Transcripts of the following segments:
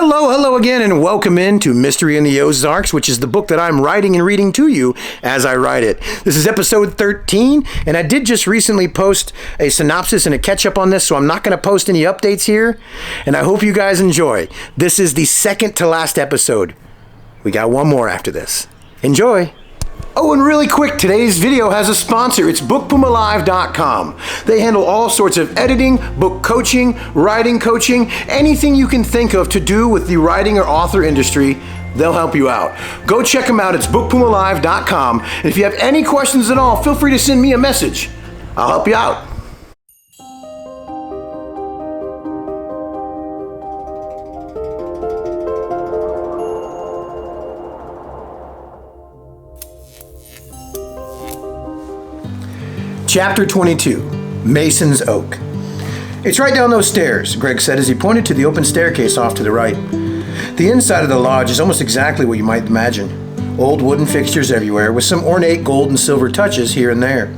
Hello again, and welcome into Mystery in the Ozarks, which is the book that I'm writing and reading to you as I write it. This is episode 13, and I did just recently post a synopsis and a catch-up on this, so I'm not going to post any updates here, and I hope you guys enjoy. This is the second to last episode. We got one more after this. Enjoy! Oh, and really quick, today's video has a sponsor. It's BookBoomAlive.com. They handle all sorts of editing, book coaching, writing coaching, anything you can think of to do with the writing or author industry, they'll help you out. Go check them out. It's BookBoomAlive.com. And if you have any questions at all, feel free to send me a message. I'll help you out. Chapter 22, Mason's Oak. It's right down those stairs, Greg said as he pointed to the open staircase off to the right. The inside of the lodge is almost exactly what you might imagine. Old wooden fixtures everywhere, with some ornate gold and silver touches here and there.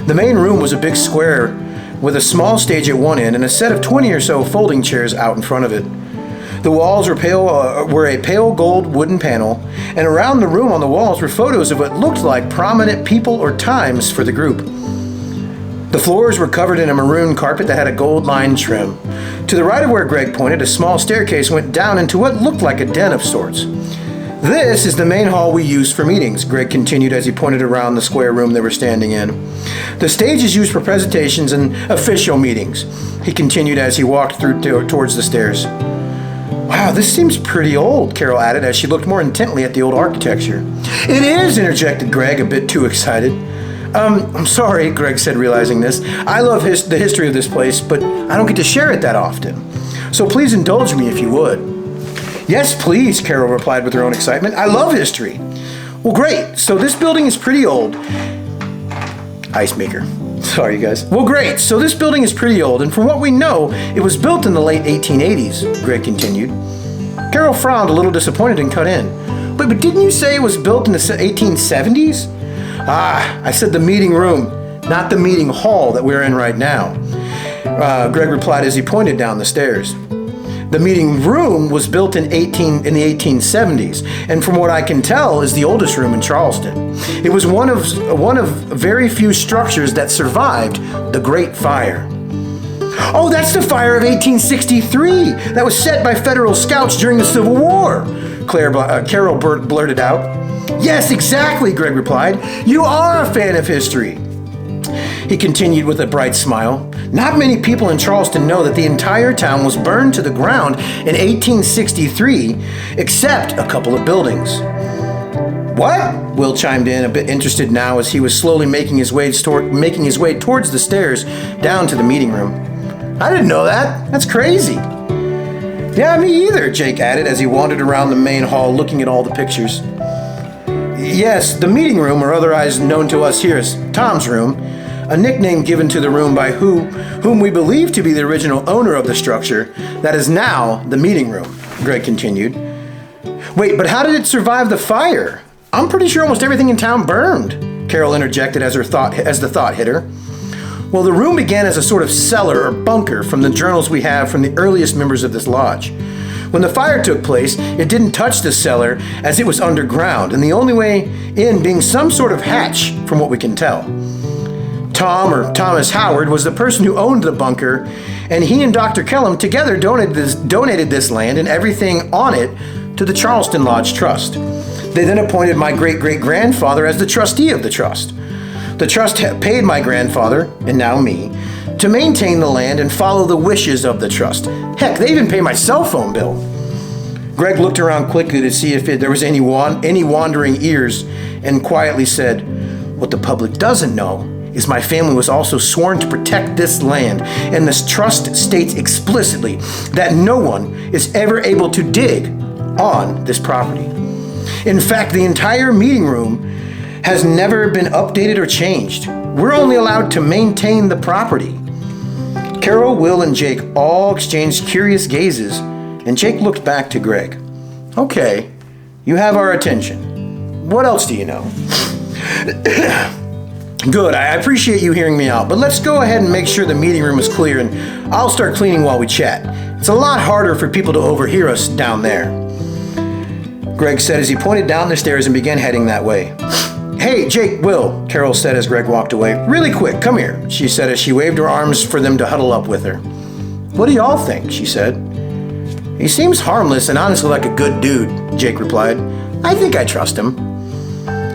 The main room was a big square with a small stage at one end and a set of 20 or so folding chairs out in front of it. The walls were a pale gold wooden panel, and around the room on the walls were photos of what looked like prominent people or times for the group. The floors were covered in a maroon carpet that had a gold-lined trim. To the right of where Greg pointed, a small staircase went down into what looked like a den of sorts. This is the main hall we use for meetings, Greg continued as he pointed around the square room they were standing in. The stage is used for presentations and official meetings, he continued as he walked through towards the stairs. Wow, this seems pretty old, Carol added as she looked more intently at the old architecture. It is, interjected Greg, a bit too excited. I'm sorry, Greg said, realizing this. I love the history of this place, but I don't get to share it that often. So please indulge me if you would. Yes, please, Carol replied with her own excitement. I love history. Well, great. So this building is pretty old. Ice maker. Sorry, you guys. Well, great. So this building is pretty old, and from what we know, it was built in the late 1880s, Greg continued. Carol frowned, a little disappointed, and cut in. But didn't you say it was built in the 1870s? I said the meeting room, not the meeting hall that we're in right now. Greg replied as he pointed down the stairs. The meeting room was built in the 1870s, and from what I can tell, is the oldest room in Charleston. It was one of very few structures that survived the Great Fire. Oh, that's the fire of 1863 that was set by federal scouts during the Civil War, Carol blurted out. Yes, exactly, Greg replied. You are a fan of history. He continued with a bright smile. Not many people in Charleston know that the entire town was burned to the ground in 1863, except a couple of buildings. What? Will chimed in, a bit interested now as he was slowly making his way towards the stairs down to the meeting room. I didn't know that. That's crazy. Yeah, me either, Jake added as he wandered around the main hall looking at all the pictures. Yes, the meeting room, or otherwise known to us here as Tom's room, a nickname given to the room by whom we believe to be the original owner of the structure, that is now the meeting room, Greg continued. Wait, but how did it survive the fire? I'm pretty sure almost everything in town burned, Carol interjected as the thought hit her. Well, the room began as a sort of cellar or bunker from the journals we have from the earliest members of this lodge. When the fire took place, it didn't touch the cellar as it was underground, and the only way in being some sort of hatch, from what we can tell. Tom, or Thomas Howard, was the person who owned the bunker, and he and Dr. Kellum together donated this land and everything on it to the Charleston Lodge Trust. They then appointed my great-great-grandfather as the trustee of the trust. The trust paid my grandfather, and now me, to maintain the land and follow the wishes of the trust. Heck, they even pay my cell phone bill. Greg looked around quickly to see if there was any wandering ears and quietly said, what the public doesn't know is my family was also sworn to protect this land, and this trust states explicitly that no one is ever able to dig on this property. In fact, the entire meeting room has never been updated or changed. We're only allowed to maintain the property. Carol, Will, and Jake all exchanged curious gazes, and Jake looked back to Greg. Okay, you have our attention. What else do you know? Good, I appreciate you hearing me out, but let's go ahead and make sure the meeting room is clear, and I'll start cleaning while we chat. It's a lot harder for people to overhear us down there," Greg said as he pointed down the stairs and began heading that way. "Hey, Jake, Will," Carol said as Greg walked away. "Really quick, come here," she said as she waved her arms for them to huddle up with her. "What do y'all think?" she said. "He seems harmless and honestly like a good dude," Jake replied. "I think I trust him."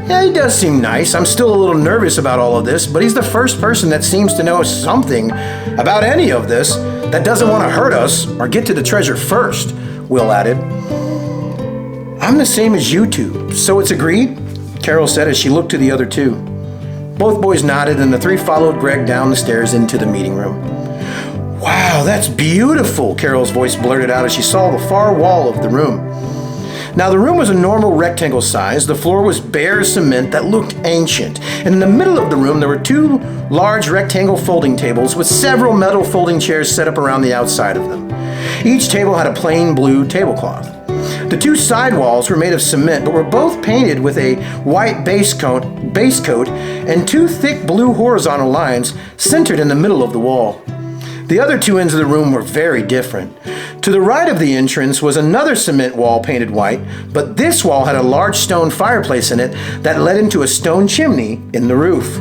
"Yeah, he does seem nice. I'm still a little nervous about all of this, but he's the first person that seems to know something about any of this that doesn't want to hurt us or get to the treasure first," Will added. "I'm the same as you two, so it's agreed?" Carol said as she looked to the other two. Both boys nodded and the three followed Greg down the stairs into the meeting room. "Wow, that's beautiful," Carol's voice blurted out as she saw the far wall of the room. Now, the room was a normal rectangle size. The floor was bare cement that looked ancient. And in the middle of the room, there were two large rectangle folding tables with several metal folding chairs set up around the outside of them. Each table had a plain blue tablecloth. The two side walls were made of cement, but were both painted with a white base coat and two thick blue horizontal lines centered in the middle of the wall. The other two ends of the room were very different. To the right of the entrance was another cement wall painted white, but this wall had a large stone fireplace in it that led into a stone chimney in the roof.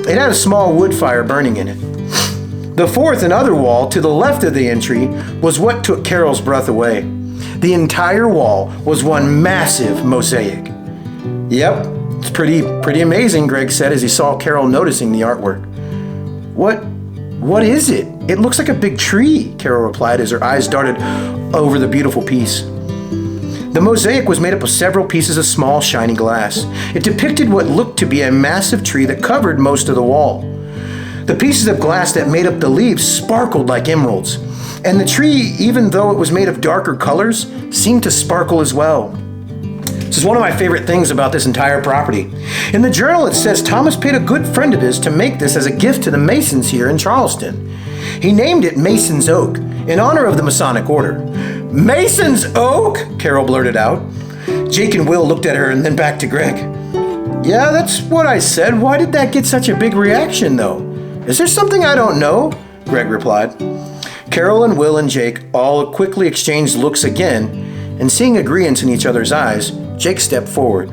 It had a small wood fire burning in it. The fourth and other wall to the left of the entry was what took Carol's breath away. The entire wall was one massive mosaic. "Yep, it's pretty amazing," Greg said as he saw Carol noticing the artwork. What is it? It looks like a big tree," Carol replied as her eyes darted over the beautiful piece. The mosaic was made up of several pieces of small, shiny glass. It depicted what looked to be a massive tree that covered most of the wall. The pieces of glass that made up the leaves sparkled like emeralds, and the tree, even though it was made of darker colors, seemed to sparkle as well. This is one of my favorite things about this entire property. In the journal, it says Thomas paid a good friend of his to make this as a gift to the Masons here in Charleston. He named it Mason's Oak in honor of the Masonic Order. "Mason's Oak?" Carol blurted out. Jake and Will looked at her and then back to Greg. "Yeah, that's what I said. Why did that get such a big reaction, though? Is there something I don't know?" Greg replied. Carol and Will and Jake all quickly exchanged looks again, and seeing agreement in each other's eyes, Jake stepped forward.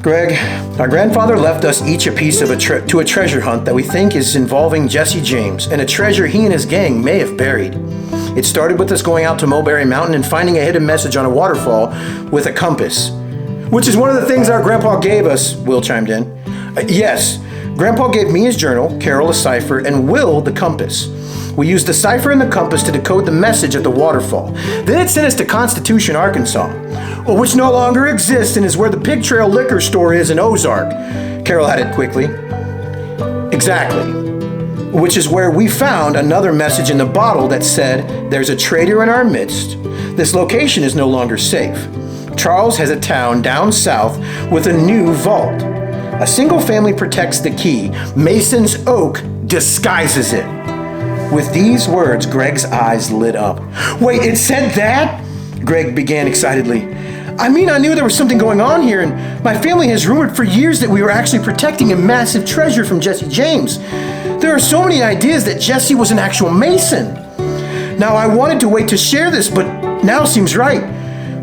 "Greg, our grandfather left us each a piece of a treasure hunt that we think is involving Jesse James and a treasure he and his gang may have buried. It started with us going out to Mulberry Mountain and finding a hidden message on a waterfall with a compass." "Which is one of the things our grandpa gave us," Will chimed in. "Yes, Grandpa gave me his journal, Carol a cipher, and Will the compass. We used the cipher and the compass to decode the message at the waterfall. Then it sent us to Constitution, Arkansas, which no longer exists and is where the Pig Trail liquor store is in Ozark," Carol added quickly. "Exactly. Which is where we found another message in the bottle that said, 'There's a traitor in our midst. This location is no longer safe. Charles has a town down south with a new vault. A single family protects the key. Mason's Oak disguises it.'" With these words, Greg's eyes lit up. "Wait, it said that?" Greg began excitedly. "I mean, I knew there was something going on here, and my family has rumored for years that we were actually protecting a massive treasure from Jesse James. There are so many ideas that Jesse was an actual Mason. Now, I wanted to wait to share this, but now seems right.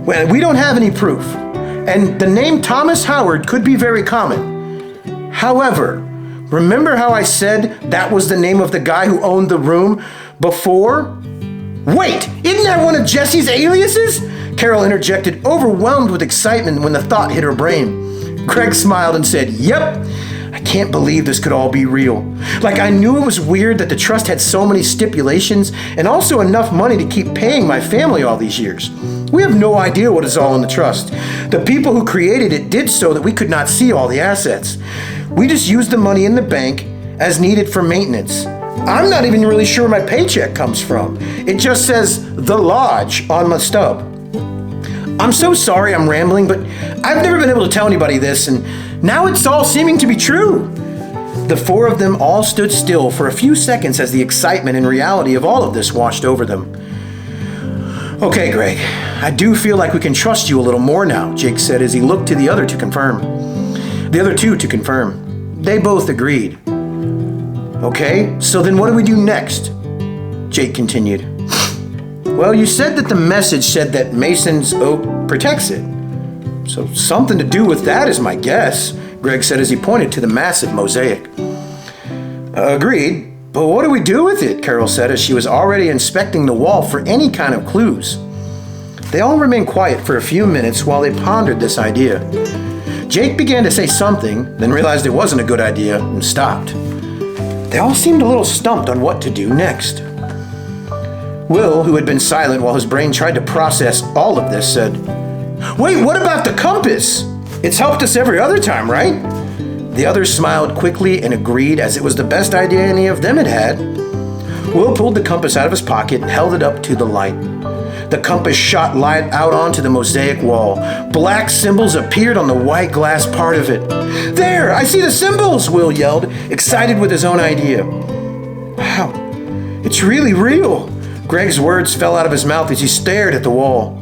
Well, we don't have any proof, and the name Thomas Howard could be very common. However, remember how I said that was the name of the guy who owned the room before? Wait, isn't that one of Jesse's aliases?" Carol interjected, overwhelmed with excitement when the thought hit her brain. Greg smiled and said, "Yep. I can't believe this could all be real. Like, I knew it was weird that the trust had so many stipulations and also enough money to keep paying my family all these years. We have no idea what is all in the trust. The people who created it did so that we could not see all the assets. We just used the money in the bank as needed for maintenance. I'm not even really sure where my paycheck comes from. It just says The Lodge on my stub. I'm so sorry I'm rambling, but I've never been able to tell anybody this, and now it's all seeming to be true." The four of them all stood still for a few seconds as the excitement and reality of all of this washed over them. "Okay, Greg, I do feel like we can trust you a little more now," Jake said as he looked to the other two to confirm. They both agreed. "Okay, so then what do we do next?" Jake continued. Well, you said that the message said that Mason's oak protects it. So something to do with that is my guess, Greg said as he pointed to the massive mosaic. Agreed, but what do we do with it? Carol said as she was already inspecting the wall for any kind of clues. They all remained quiet for a few minutes while they pondered this idea. Jake began to say something, then realized it wasn't a good idea and stopped. They all seemed a little stumped on what to do next. Will, who had been silent while his brain tried to process all of this, said, "Wait, what about the compass? It's helped us every other time, right?" The others smiled quickly and agreed as it was the best idea any of them had had. Will pulled the compass out of his pocket and held it up to the light. The compass shot light out onto the mosaic wall. Black symbols appeared on the white glass part of it. "There, I see the symbols!" Will yelled, excited with his own idea. "Wow, it's really real." Greg's words fell out of his mouth as he stared at the wall.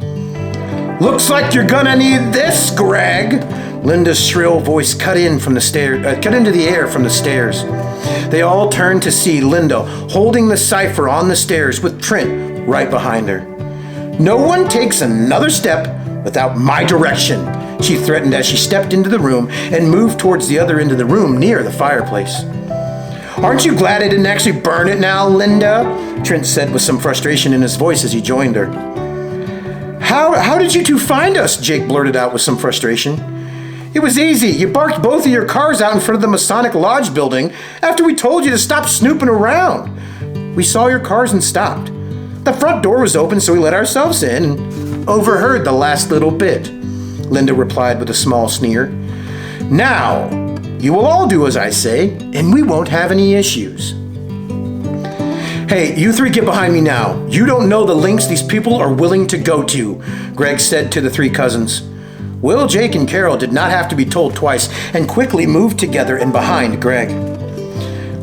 "Looks like you're gonna need this, Greg!" Linda's shrill voice cut into the air from the stairs. They all turned to see Linda holding the cipher on the stairs with Trent right behind her. "No one takes another step without my direction," she threatened as she stepped into the room and moved towards the other end of the room near the fireplace. "Aren't you glad I didn't actually burn it now, Linda?" Trent said with some frustration in his voice as he joined her. How did you two find us?" Jake blurted out with some frustration. "It was easy. You parked both of your cars out in front of the Masonic Lodge building after we told you to stop snooping around. We saw your cars and stopped. The front door was open, so we let ourselves in and overheard the last little bit," Linda replied with a small sneer. "Now, you will all do as I say, and we won't have any issues." "Hey, you three get behind me now. You don't know the lengths these people are willing to go to," Greg said to the three cousins. Will, Jake, and Carol did not have to be told twice and quickly moved together and behind Greg.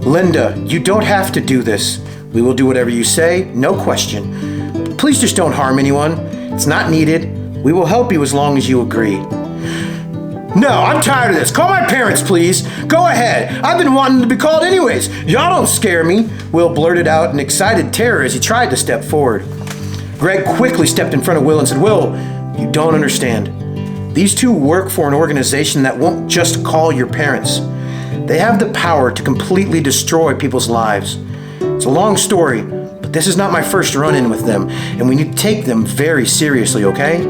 "Linda, you don't have to do this. We will do whatever you say, no question. Please just don't harm anyone. It's not needed. We will help you as long as you agree." "No, I'm tired of this. Call my parents, please. Go ahead. I've been wanting to be called anyways. Y'all don't scare me," Will blurted out in excited terror as he tried to step forward. Greg quickly stepped in front of Will and said, "Will, you don't understand. These two work for an organization that won't just call your parents. They have the power to completely destroy people's lives. It's a long story, but this is not my first run-in with them, and we need to take them very seriously, okay?"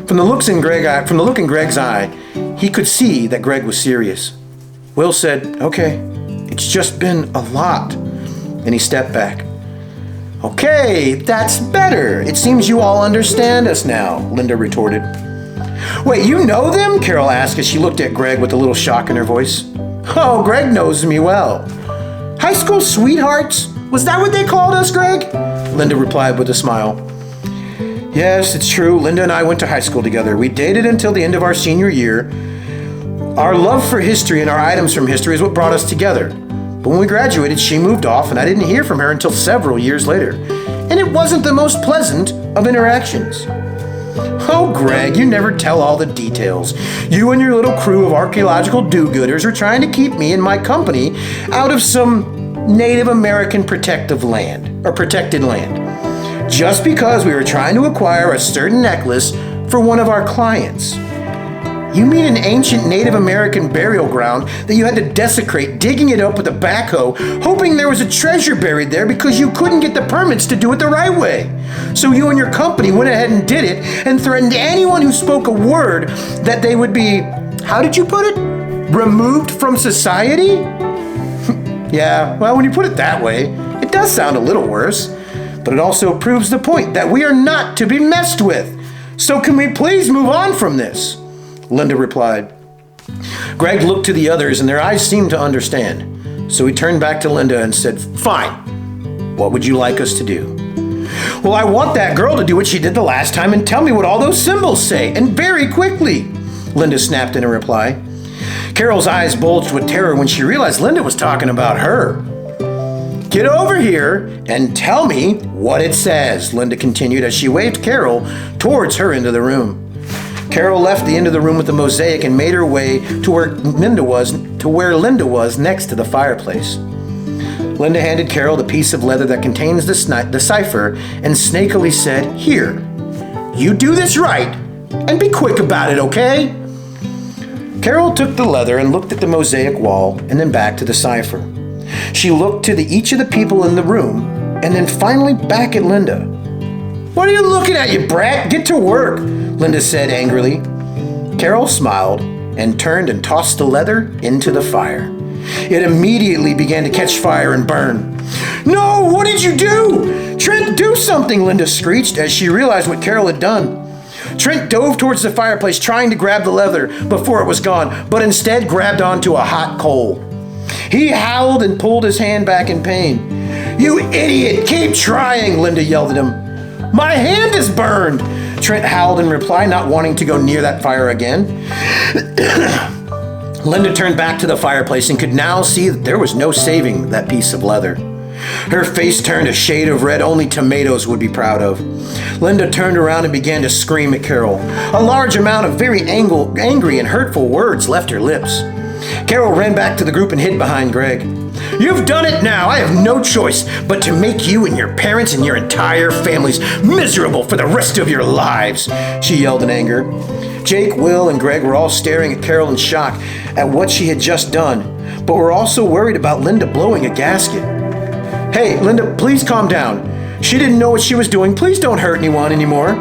From the look in Greg's eye, he could see that Greg was serious. Will said, "Okay, it's just been a lot." And he stepped back. "Okay, that's better. It seems you all understand us now," Linda retorted. "Wait, you know them?" Carol asked as she looked at Greg with a little shock in her voice. "Oh, Greg knows me well." "High school sweethearts? Was that what they called us, Greg?" Linda replied with a smile. "Yes, it's true. Linda and I went to high school together. We dated until the end of our senior year. Our love for history and our items from history is what brought us together. But when we graduated, she moved off and I didn't hear from her until several years later. And it wasn't the most pleasant of interactions." "Oh, Greg, you never tell all the details. You and your little crew of archaeological do-gooders are trying to keep me and my company out of some Native American protected land. Just because we were trying to acquire a certain necklace for one of our clients. You mean an ancient Native American burial ground that you had to desecrate, digging it up with a backhoe, hoping there was a treasure buried there because you couldn't get the permits to do it the right way. So you and your company went ahead and did it and threatened anyone who spoke a word that they would be, how did you put it? Removed from society?" Yeah, well, when you put it that way, it does sound a little worse. But it also proves the point that we are not to be messed with. So can we please move on from this?" Linda replied. Greg looked to the others and their eyes seemed to understand. So he turned back to Linda and said, "Fine. What would you like us to do?" "Well, I want that girl to do what she did the last time and tell me what all those symbols say, and very quickly," Linda snapped in a reply. Carol's eyes bulged with terror when she realized Linda was talking about her. "Get over here and tell me what it says," Linda continued as she waved Carol towards her end of the room. Carol left the end of the room with the mosaic and made her way to where Linda was next to the fireplace. Linda handed Carol the piece of leather that contains the cipher and snakily said, "Here, you do this right and be quick about it, okay?" Carol took the leather and looked at the mosaic wall and then back to the cipher. She looked to each of the people in the room and then finally back at Linda. "What are you looking at, you brat? Get to work," Linda said angrily. Carol smiled and turned and tossed the leather into the fire. It immediately began to catch fire and burn. "No, what did you do? Trent, do something," Linda screeched as she realized what Carol had done. Trent dove towards the fireplace trying to grab the leather before it was gone, but instead grabbed onto a hot coal. He howled and pulled his hand back in pain. "You idiot, keep trying," Linda yelled at him. "My hand is burned," Trent howled in reply, not wanting to go near that fire again. Linda turned back to the fireplace and could now see that there was no saving that piece of leather. Her face turned a shade of red only tomatoes would be proud of. Linda turned around and began to scream at Carol. A large amount of very angry and hurtful words left her lips. Carol ran back to the group and hid behind Greg. "You've done it now. I have no choice but to make you and your parents and your entire families miserable for the rest of your lives," she yelled in anger. Jake, Will, and Greg were all staring at Carol in shock at what she had just done, but were also worried about Linda blowing a gasket. "Hey, Linda, please calm down. She didn't know what she was doing. Please don't hurt anyone anymore."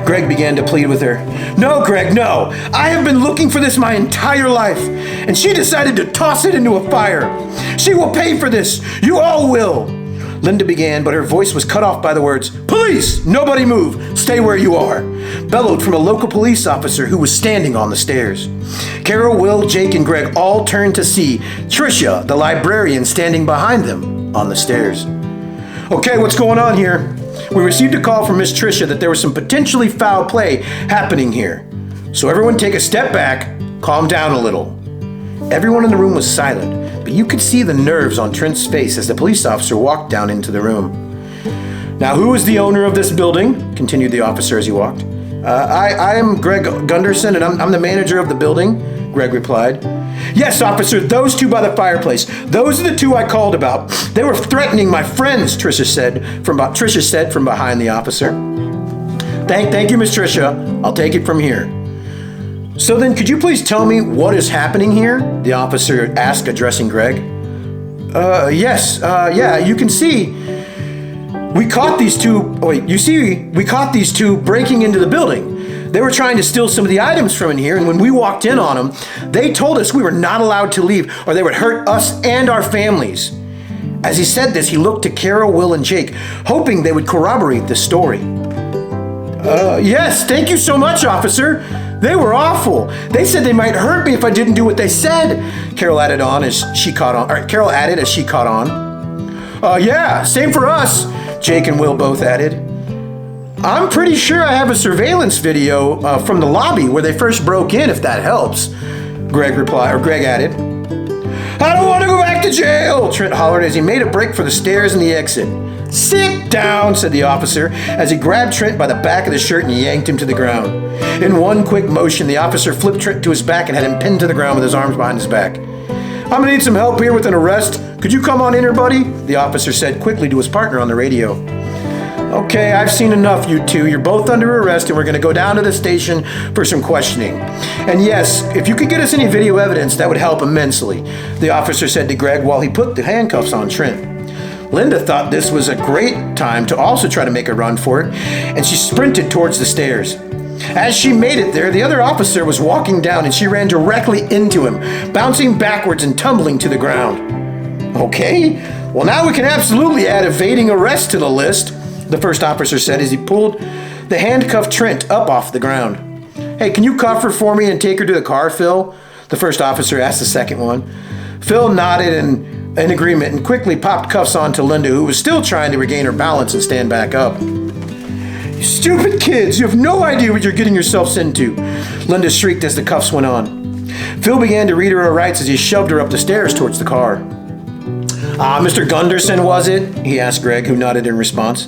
Greg began to plead with her. "No, Greg, no. I have been looking for this my entire life, and she decided to toss it into a fire. She will pay for this. You all will." Linda began, but her voice was cut off by the words, "Police! Nobody move! Stay where you are!" bellowed from a local police officer who was standing on the stairs. Carol, Will, Jake, and Greg all turned to see Tricia, the librarian, standing behind them on the stairs. "Okay, what's going on here? We received a call from Miss Tricia that there was some potentially foul play happening here. So everyone take a step back, calm down a little." Everyone in the room was silent, but you could see the nerves on Trent's face as the police officer walked down into the room. "Now, who is the owner of this building?" continued the officer as he walked. I am Greg Gunderson, and I'm the manager of the building," Greg replied. "Yes, officer, those two by the fireplace. Those are the two I called about. They were threatening my friends," Tricia said from behind the officer. Thank you, Miss Tricia. I'll take it from here." "So then, could you please tell me what is happening here?" the officer asked, addressing Greg. Yes, you can see. We caught these two breaking into the building. They were trying to steal some of the items from in here, and when we walked in on them, they told us we were not allowed to leave or they would hurt us and our families." As he said this, he looked to Carol, Will, and Jake, hoping they would corroborate this story. Yes, thank you so much, officer. They were awful. They said they might hurt me if I didn't do what they said," Carol added as she caught on. Yeah, same for us," Jake and Will both added. "I'm pretty sure I have a surveillance video from the lobby where they first broke in, if that helps," Greg added. "I don't want to go back to jail," Trent hollered as he made a break for the stairs and the exit. "Sit down," said the officer as he grabbed Trent by the back of the shirt and yanked him to the ground. In one quick motion, the officer flipped Trent to his back and had him pinned to the ground with his arms behind his back. "I'm gonna need some help here with an arrest. Could you come on in here, buddy?" the officer said quickly to his partner on the radio. "Okay, I've seen enough, you two. You're both under arrest and we're gonna go down to the station for some questioning. And yes, if you could get us any video evidence, that would help immensely," the officer said to Greg while he put the handcuffs on Trent. Linda thought this was a great time to also try to make a run for it, and she sprinted towards the stairs. As she made it there, the other officer was walking down and she ran directly into him, bouncing backwards and tumbling to the ground. "Okay, well now we can absolutely add evading arrest to the list," the first officer said as he pulled the handcuffed Trent up off the ground. "Hey, can you cuff her for me and take her to the car, Phil?" the first officer asked the second one. Phil nodded in agreement and quickly popped cuffs onto Linda, who was still trying to regain her balance and stand back up. "You stupid kids, you have no idea what you're getting yourselves into," Linda shrieked as the cuffs went on. Phil began to read her rights as he shoved her up the stairs towards the car. Mr. Gunderson, was it?" he asked Greg, who nodded in response.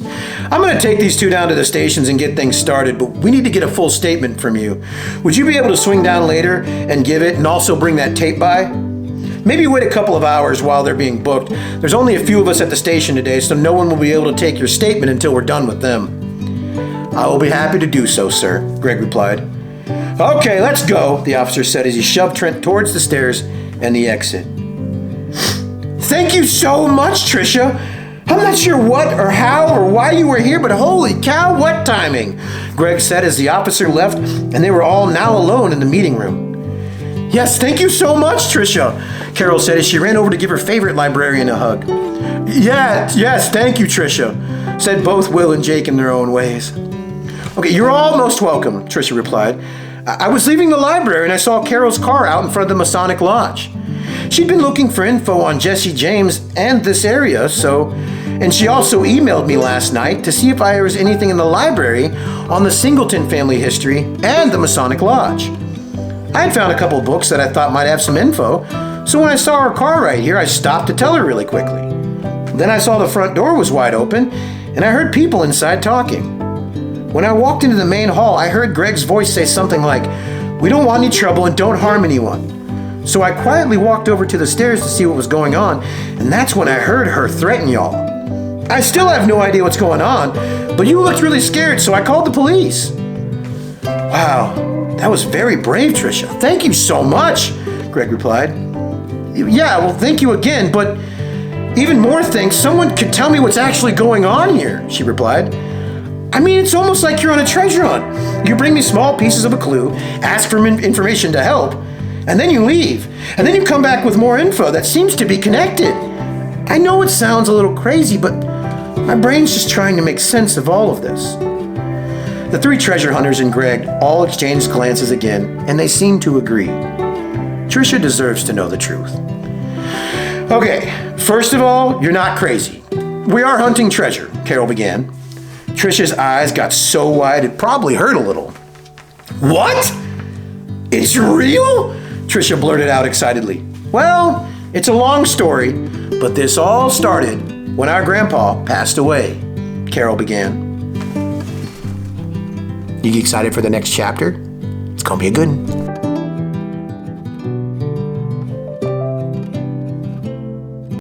"I'm going to take these two down to the stations and get things started, but we need to get a full statement from you. Would you be able to swing down later and give it and also bring that tape by?" Maybe wait a couple of hours while they're being booked. There's only a few of us at the station today, so no one will be able to take your statement until we're done with them." "I will be happy to do so, sir," Greg replied. "Okay, let's go," the officer said as he shoved Trent towards the stairs and the exit. "Thank you so much, Tricia. I'm not sure what or how or why you were here, but holy cow, what timing," Greg said as the officer left and they were all now alone in the meeting room. "Yes, thank you so much, Tricia," Carol said as she ran over to give her favorite librarian a hug. Yes, thank you, Tricia," said both Will and Jake in their own ways. "Okay, you're all most welcome," Tricia replied. I was leaving the library and I saw Carol's car out in front of the Masonic Lodge. She'd been looking for info on Jesse James and this area, and she also emailed me last night to see if there was anything in the library on the Singleton family history and the Masonic Lodge. I had found a couple books that I thought might have some info, so when I saw her car right here, I stopped to tell her really quickly. Then I saw the front door was wide open, and I heard people inside talking. When I walked into the main hall, I heard Greg's voice say something like, "We don't want any trouble and don't harm anyone." So I quietly walked over to the stairs to see what was going on, and that's when I heard her threaten y'all. I still have no idea what's going on, but you looked really scared, so I called the police. "Wow, that was very brave, Tricia. Thank you so much," Greg replied. "Yeah, well, thank you again, but even more thanks, someone could tell me what's actually going on here," she replied. "I mean, it's almost like you're on a treasure hunt. You bring me small pieces of a clue, ask for information to help, and then you leave. And then you come back with more info that seems to be connected. I know it sounds a little crazy, but my brain's just trying to make sense of all of this." The three treasure hunters and Greg all exchanged glances again, and they seemed to agree. Tricia deserves to know the truth. "Okay, first of all, you're not crazy. We are hunting treasure," Carol began. Tricia's eyes got so wide it probably hurt a little. "What? It's real?" Tricia blurted out excitedly. "Well, it's a long story, but this all started when our grandpa passed away," Carol began. You excited for the next chapter? It's gonna be a good one.